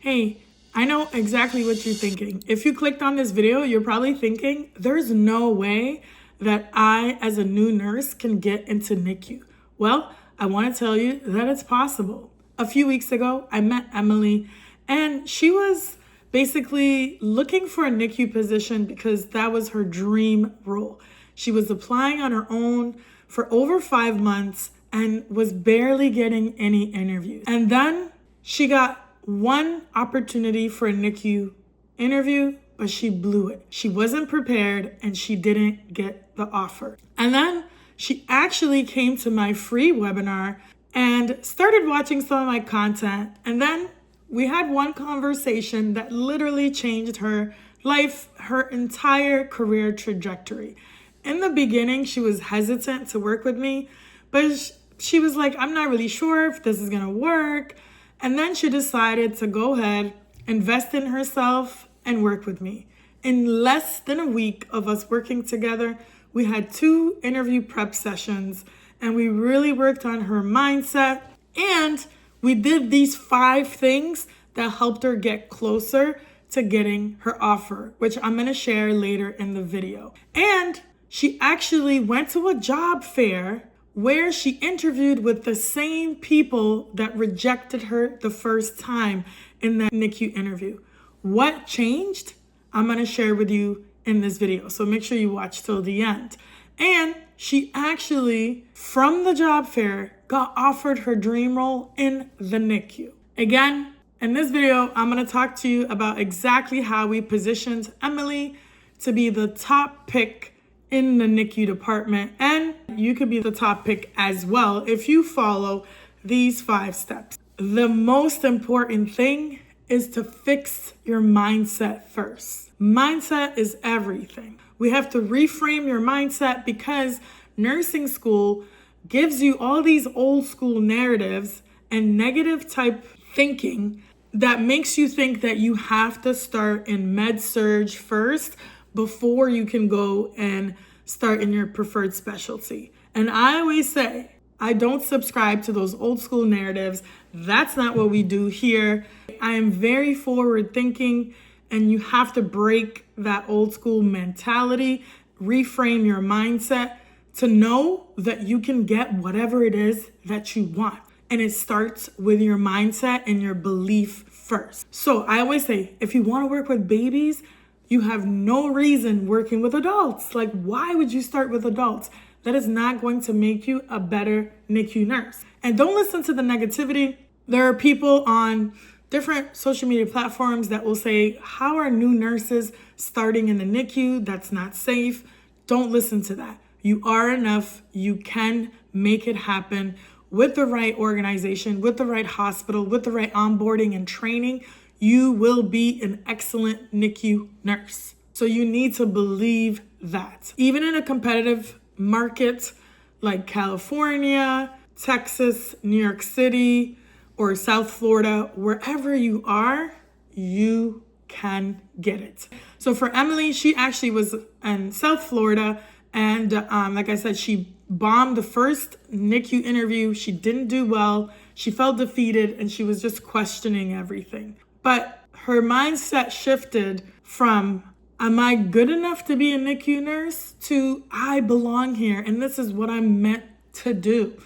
Hey, I know exactly what you're thinking. If you clicked on this video, you're probably thinking, there's no way that I, as a new nurse, can get into NICU. Well, I want to tell you that it's possible. A few weeks ago, I met Emily, and she was basically looking for a NICU position because that was her dream role. She was applying on her own for over 5 months and was barely getting any interviews. And then she got one opportunity for a NICU interview, but she blew it. She wasn't prepared and she didn't get the offer. And then she actually came to my free webinar and started watching some of my content. And then we had one conversation that literally changed her life, her entire career trajectory. In the beginning, she was hesitant to work with me, but she was like, I'm not really sure if this is gonna work. And then she decided to go ahead, invest in herself, and work with me. In less than a week of us working together, we had 2 interview prep sessions, and we really worked on her mindset. And we did these 5 things that helped her get closer to getting her offer, which I'm gonna share later in the video. And she actually went to a job fair where she interviewed with the same people that rejected her the first time in that NICU interview. What changed? I'm gonna share with you in this video, so make sure you watch till the end. And she actually, from the job fair, got offered her dream role in the NICU. Again, in this video, I'm gonna talk to you about exactly how we positioned Emily to be the top pick in the NICU department, and you could be the top pick as well if you follow these 5 steps. The most important thing is to fix your mindset first. Mindset is everything. We have to reframe your mindset because nursing school gives you all these old school narratives and negative type thinking that makes you think that you have to start in Med-Surg-First before you can go and start in your preferred specialty. And I always say, I don't subscribe to those old school narratives. That's not what we do here. I am very forward thinking, and you have to break that old school mentality, reframe your mindset to know that you can get whatever it is that you want. And it starts with your mindset and your belief first. So I always say, if you want to work with babies, you have no reason working with adults. Like, why would you start with adults? That is not going to make you a better NICU nurse. And don't listen to the negativity. There are people on different social media platforms that will say, how are new nurses starting in the NICU? That's not safe. Don't listen to that. You are enough. You can make it happen with the right organization, with the right hospital, with the right onboarding and training. You will be an excellent NICU nurse. So you need to believe that. Even in a competitive market like California, Texas, New York City, or South Florida, wherever you are, you can get it. So for Emily, she actually was in South Florida, and like I said, she bombed the first NICU interview. She didn't do well. She felt defeated, and she was just questioning everything. But her mindset shifted from, am I good enough to be a NICU nurse, to I belong here and this is what I'm meant to do.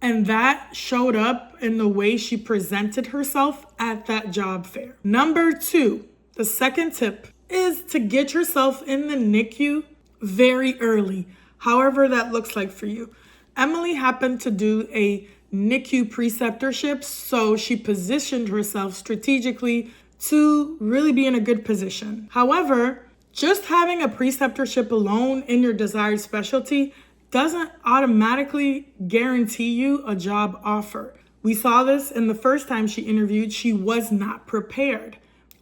And that showed up in the way she presented herself at that job fair. Number 2, the second tip is to get yourself in the NICU very early, however that looks like for you. Emily happened to do a NICU preceptorships, so she positioned herself strategically to really be in a good position. However, just having a preceptorship alone in your desired specialty doesn't automatically guarantee you a job offer. We saw this in the first time she interviewed. She was not prepared.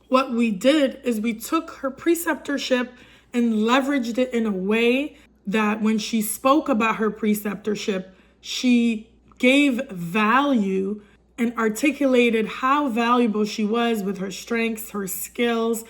What we did is we took her preceptorship and leveraged it in a way that when she spoke about her preceptorship, she gave value and articulated how valuable she was with her strengths, her skills,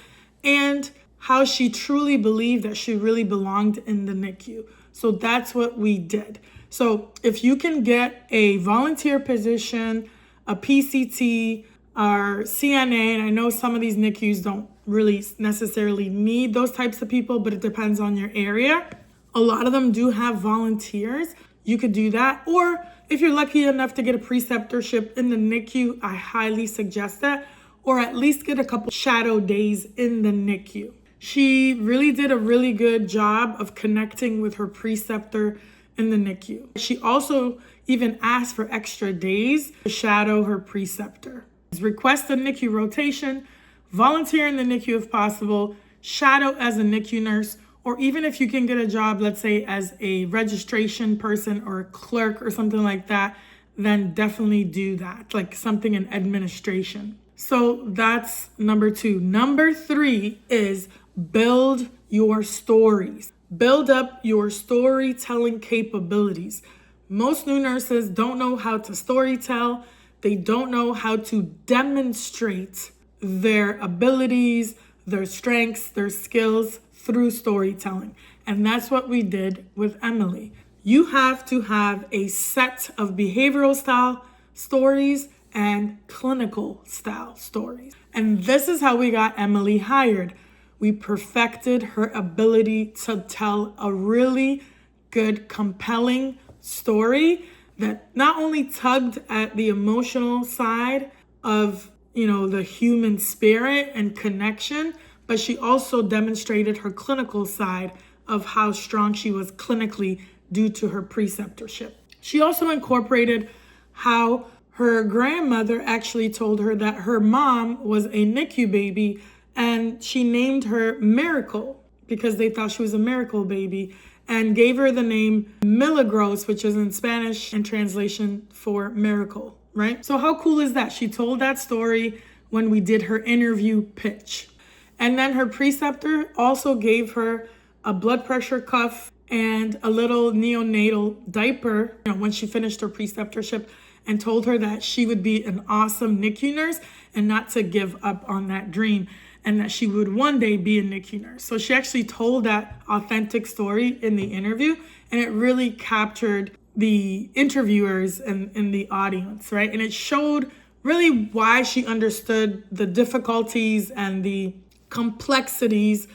and how she truly believed that she really belonged in the NICU. So that's what we did. So if you can get a volunteer position, a PCT, are CNA, and I know some of these NICUs don't really necessarily need those types of people, but it depends on your area. A lot of them do have volunteers. You could do that. Or if you're lucky enough to get a preceptorship in the NICU, I highly suggest that. Or at least get a couple shadow days in the NICU. She really did a really good job of connecting with her preceptor in the NICU. She also even asked for extra days to shadow her preceptor. Request a NICU rotation, volunteer in the NICU if possible, shadow as a NICU nurse, or even if you can get a job, let's say as a registration person or a clerk or something like that, then definitely do that, like something in administration. So that's number 2. Number 3 is build your stories. Build up your storytelling capabilities. Most new nurses don't know how to storytell. They don't know how to demonstrate their abilities, their strengths, their skills through storytelling. And that's what we did with Emily. You have to have a set of behavioral style stories and clinical style stories. And this is how we got Emily hired. We perfected her ability to tell a really good, compelling story that not only tugged at the emotional side of, the human spirit and connection, but she also demonstrated her clinical side of how strong she was clinically due to her preceptorship. She also incorporated how her grandmother actually told her that her mom was a NICU baby, and she named her Miracle because they thought she was a miracle baby, and gave her the name Milagros, which is in Spanish in translation for miracle, right? So how cool is that? She told that story when we did her interview pitch. And then her preceptor also gave her a blood pressure cuff and a little neonatal diaper, when she finished her preceptorship, and told her that she would be an awesome NICU nurse and not to give up on that dream, and that she would one day be a NICU nurse. So she actually told that authentic story in the interview, and it really captured the interviewers and the audience, right? And it showed really why she understood the difficulties and the complexities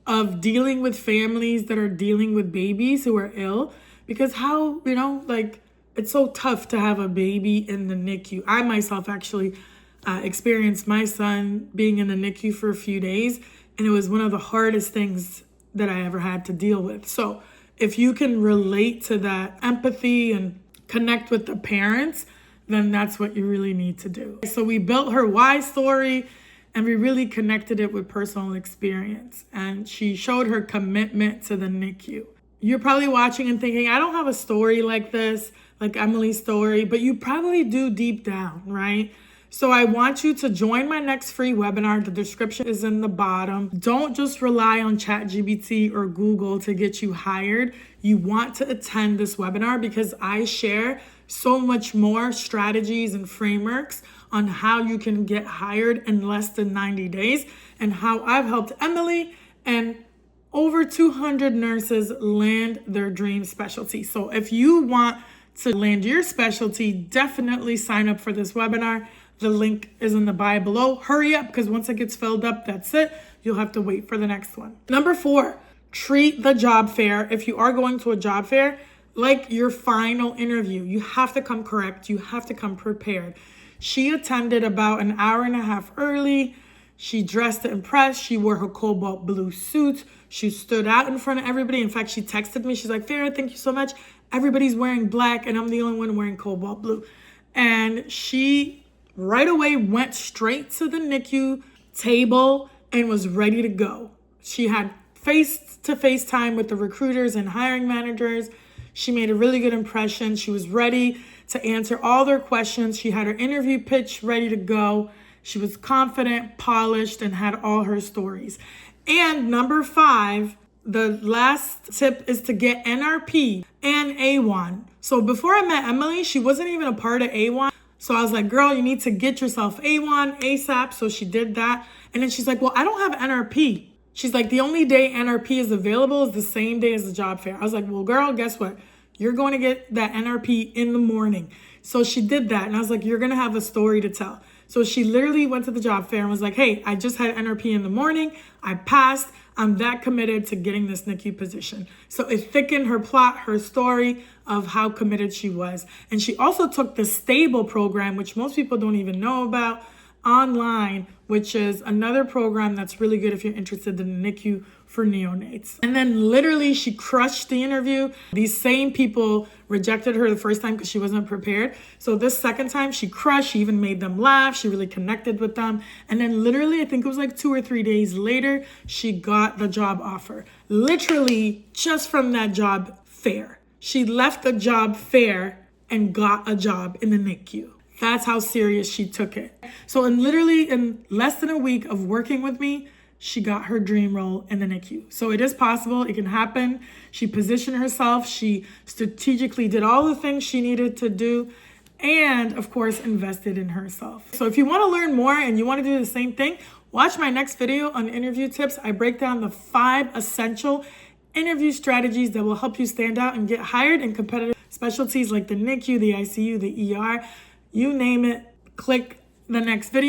of dealing with families that are dealing with babies who are ill, because how, it's so tough to have a baby in the NICU. I myself actually experienced my son being in the NICU for a few days, and it was one of the hardest things that I ever had to deal with. So if you can relate to that empathy and connect with the parents, then that's what you really need to do. So we built her why story, and we really connected it with personal experience, and she showed her commitment to the NICU. You're probably watching and thinking, I don't have a story like this, like Emily's story, but you probably do deep down, right? So I want you to join my next free webinar. The description is in the bottom. Don't just rely on ChatGPT or Google to get you hired. You want to attend this webinar because I share so much more strategies and frameworks on how you can get hired in less than 90 days and how I've helped Emily and over 200 nurses land their dream specialty. So if you want to land your specialty, definitely sign up for this webinar. The link is in the bio below. Hurry up, because once it gets filled up, that's it. You'll have to wait for the next one. Number 4, treat the job fair, if you are going to a job fair, like your final interview. You have to come correct. You have to come prepared. She attended about an hour and a half early. She dressed to impress. She wore her cobalt blue suit. She stood out in front of everybody. In fact, she texted me. She's like, Farah, thank you so much. Everybody's wearing black and I'm the only one wearing cobalt blue. And she right away went straight to the NICU table and was ready to go. She had face-to-face time with the recruiters and hiring managers. She made a really good impression. She was ready to answer all their questions. She had her interview pitch ready to go. She was confident, polished, and had all her stories. And number 5, the last tip is to get NRP and AWHONN. So before I met Emily, she wasn't even a part of AWHONN. So I was like, girl, you need to get yourself AWHONN ASAP. So she did that. And then she's like, well, I don't have NRP. She's like, the only day NRP is available is the same day as the job fair. I was like, well, girl, guess what? You're going to get that NRP in the morning. So she did that. And I was like, you're going to have a story to tell. So she literally went to the job fair and was like, hey, I just had NRP in the morning. I passed. I'm that committed to getting this NICU position. So it thickened her plot, her story of how committed she was. And she also took the STABLE program, which most people don't even know about, online, which is another program that's really good if you're interested in the NICU for neonates. And then literally she crushed the interview. These same people rejected her the first time because she wasn't prepared. So this second time she crushed. She even made them laugh. She really connected with them. And then literally, I think it was like 2 or 3 days later, she got the job offer. Literally just from that job fair. She left the job fair and got a job in the NICU. That's how serious she took it. So in less than a week of working with me, she got her dream role in the NICU. So it is possible, it can happen. She positioned herself, she strategically did all the things she needed to do, and of course, invested in herself. So if you want to learn more and you want to do the same thing, watch my next video on interview tips. I break down the 5 essential interview strategies that will help you stand out and get hired in competitive specialties like the NICU, the ICU, the ER. You name it, click the next video.